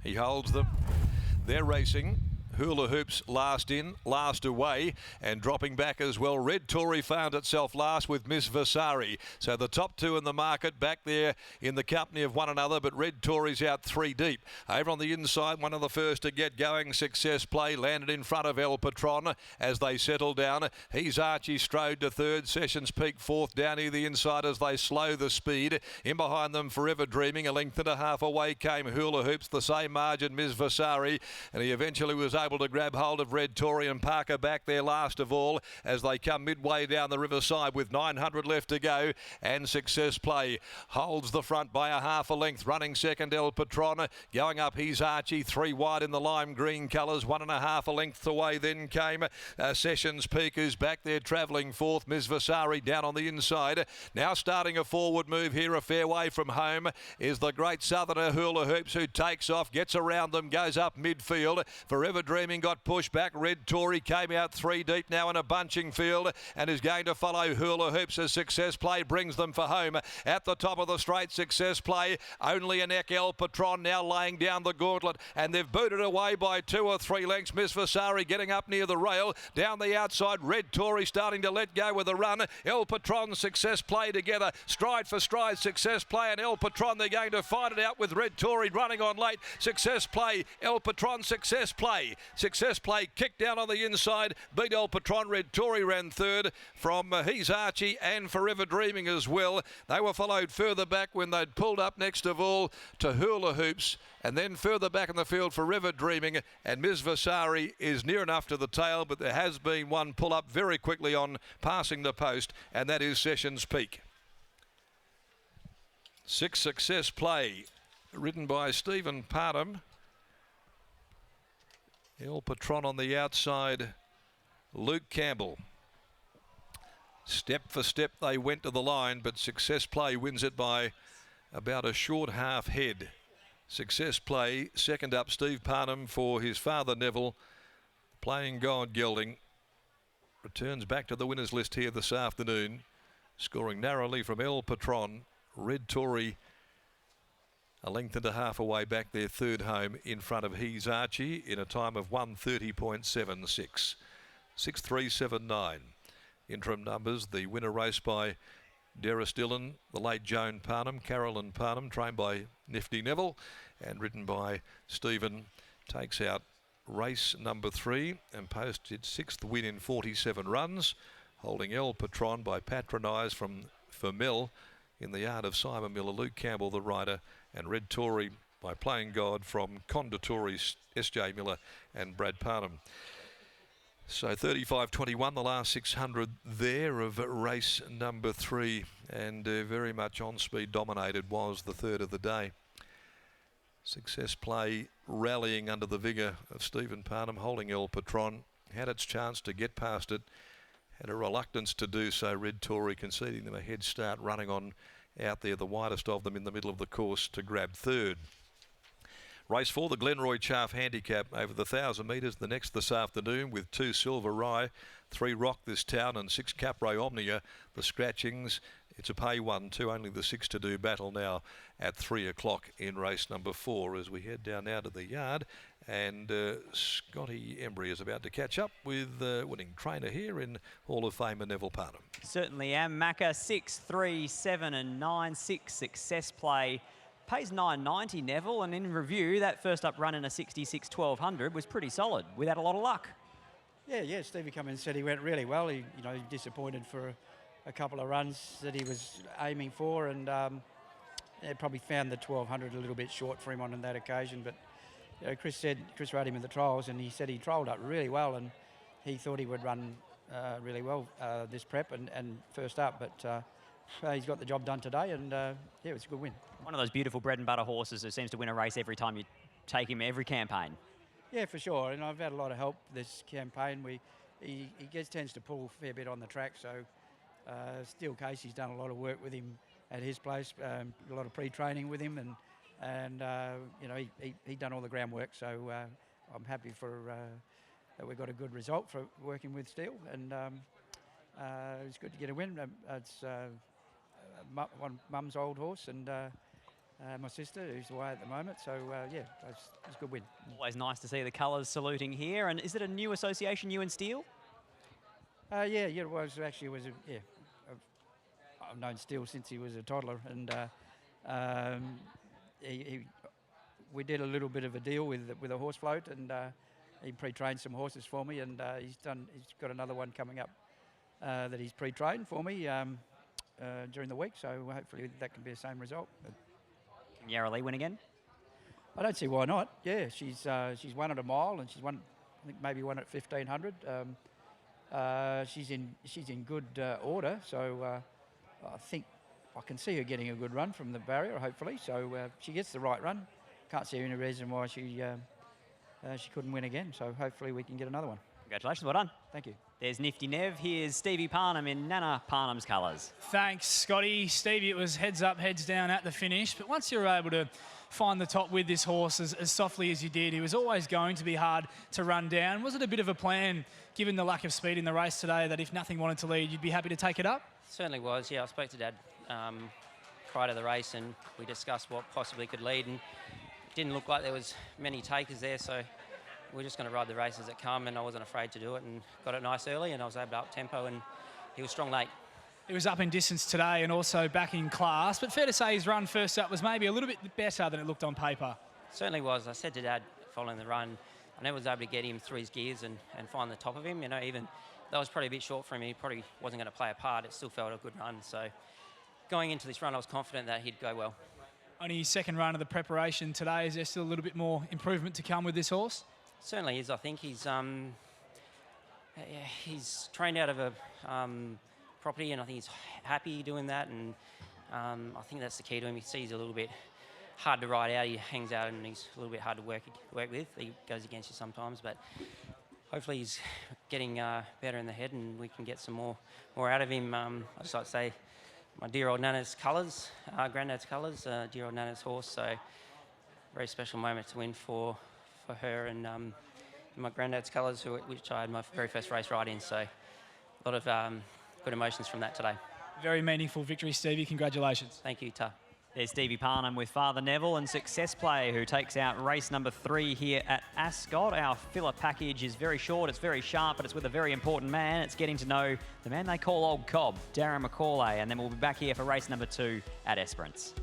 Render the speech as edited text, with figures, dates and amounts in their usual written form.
He holds them. They're racing. Hula Hoops last in, last away, and dropping back as well. Red Tory found itself last with Miss Vasari. So the top two in the market back there in the company of one another, but Red Tory's out three deep. Over on the inside, one of the first to get going, Success Play, landed in front of El Patron as they settle down. He's Archie Strode to third, Sessions Peak fourth, down near the inside as they slow the speed. In behind them, Forever Dreaming, a length and a half away came Hula Hoops, the same margin, Miss Vasari, and he eventually was able to grab hold of Red Tory and Parker back there last of all as they come midway down the riverside with 900 left to go, and Success Play holds the front by a half a length. Running second, El Patron. Going up, he's Archie, three wide in the lime green colours, 1.5 a length away. Then came Sessions Peak, who's back there travelling fourth. Miss Vasari down on the inside. Now starting a forward move here, a fair way from home, is the great Southerner Hula Hoops, who takes off, gets around them, goes up midfield. Forever Dreaming got pushed back. Red Tory came out three deep now in a bunching field and is going to follow Hula Hoops as Success Play brings them for home. At the top of the straight, Success Play, only a neck. El Patron now laying down the gauntlet, and they've booted away by 2 or 3 lengths. Miss Vasari getting up near the rail. Down the outside, Red Tory starting to let go with a run. El Patron, Success Play together, stride for stride. Success Play and El Patron, they're going to fight it out with Red Tory running on late. Success Play, El Patron, Success Play. Success Play kicked down on the inside, beat El Patron. Red Tory ran third from He's Archie and Forever Dreaming as well. They were followed further back when they'd pulled up next of all to Hula Hoops, and then further back in the field Forever Dreaming, and Ms Vasari is near enough to the tail, but there has been one pull up very quickly on passing the post, and that is Sessions Peak. 6 Success Play, ridden by Stephen Parham. El Patron on the outside, Luke Campbell. Step for step they went to the line, but Success Play wins it by about a short half head. Success Play, second up, Steve Parham for his father Neville, playing God gelding. Returns back to the winners list here this afternoon, scoring narrowly from El Patron. Red Tory a length and a half away back there, third home in front of He's Archie in a time of 1:30.76. 6:379. Interim numbers, the winner raced by Deris Dillon, the late Joan Parham, Carolyn Parham, trained by Nifty Neville and ridden by Stephen, takes out race number 3 and posted 6th win in 47 runs, holding El Patron by Patronise from Fermel in the yard of Simon Miller, Luke Campbell the rider, and Red Tory by Playing God from Conditori, S.J. Miller and Brad Parham. So 35.21, the last 600 there of race number 3, and very much on speed dominated was the third of the day. Success Play rallying under the vigour of Stephen Parham, holding El Patron, had its chance to get past it, had a reluctance to do so. Red Tory conceding them a head start, running on out there, the widest of them in the middle of the course to grab third. Race 4, the Glenroy Chaff Handicap over the 1,000 metres. The next this afternoon with 2 Silver Rye, 3 Rock This Town and 6 Capray Omnia. The scratchings, it's a pay 1-2, only the 6 to do battle now at 3 o'clock in race number 4 as we head down now to the yard. And Scotty Embry is about to catch up with winning trainer here in Hall of Famer Neville Parham. Certainly am. Macca 6, 3, 7 and 9. 6 Success Play. Pays $9.90, Neville, and in review, that first up run in a 66 1200 was pretty solid, without a lot of luck. Yeah, Stevie come in and said he went really well. He, disappointed for a couple of runs that he was aiming for, and probably found the 1200 a little bit short for him on that occasion. But Chris rode him in the trials, and he said he trialled up really well, and he thought he would run really well this prep and first up, but he's got the job done today, and yeah, it's a good win. One of those beautiful bread and butter horses that seems to win a race every time you take him, every campaign. Yeah, for sure, and I've had a lot of help this campaign. He tends to pull a fair bit on the track, so Steele Casey's done a lot of work with him at his place, a lot of pre-training with him, and he done all the groundwork, so I'm happy for that we got a good result for working with Steele, and it's good to get a win. It's Mum's old horse, and my sister, who's away at the moment. So, yeah, it's a good win. Always nice to see the colours saluting here. And is it a new association, you and Steele? Yeah, it was actually I've known Steele since he was a toddler, and we did a little bit of a deal with a horse float, and he pre-trained some horses for me, and he's got another one coming up that he's pre-trained for me during the week. So hopefully that can be the same result. But Can Yarra win again? I don't see why not. Yeah, she's won at a mile, and she's won, I think maybe won at 1500. She's in good order, so I think I can see her getting a good run from the barrier, hopefully. So she gets the right run. Can't see any reason why she couldn't win again. So hopefully we can get another one. Congratulations, well done. Thank you. There's Nifty Nev. Here's Stevie Parnham in Nana Parnham's colours. Thanks, Scotty. Stevie, it was heads up, heads down at the finish. But once you were able to find the top with this horse as softly as you did, he was always going to be hard to run down. Was it a bit of a plan, given the lack of speed in the race today, that if nothing wanted to lead, you'd be happy to take it up? Certainly was, yeah. I spoke to Dad prior to the race, and we discussed what possibly could lead, and it didn't look like there was many takers there, so we're just going to ride the race as it come, and I wasn't afraid to do it, and got it nice early, and I was able to up tempo, and he was strong late. He was up in distance today and also back in class, but fair to say his run first up was maybe a little bit better than it looked on paper. Certainly was. I said to Dad following the run, I never was able to get him through his gears and find the top of him. You know, even that was probably a bit short for him. He probably wasn't going to play a part. It still felt a good run. So going into this run, I was confident that he'd go well. Only his second run of the preparation today. Is there still a little bit more improvement to come with this horse? Certainly is. I think he's trained out of a property, and I think he's happy doing that. And I think that's the key to him. He sees a little bit hard to ride out. He hangs out, and he's a little bit hard to work with. He goes against you sometimes, but hopefully he's getting better in the head, and we can get some more out of him. I just like to say, my dear old Nana's colours, Granddad's colours, dear old Nana's horse. So very special moment to win for her, and my Granddad's colours, which I had my very first race ride in. So a lot of good emotions from that today. Very meaningful victory, Stevie. Congratulations. Thank you, Ta. There's Stevie Parnham with Father Neville and Success Play, who takes out race number 3 here at Ascot. Our filler package is very short, it's very sharp, but it's with a very important man. It's getting to know the man they call Old Cobb, Darren McCauley, and then we'll be back here for race number 2 at Esperance.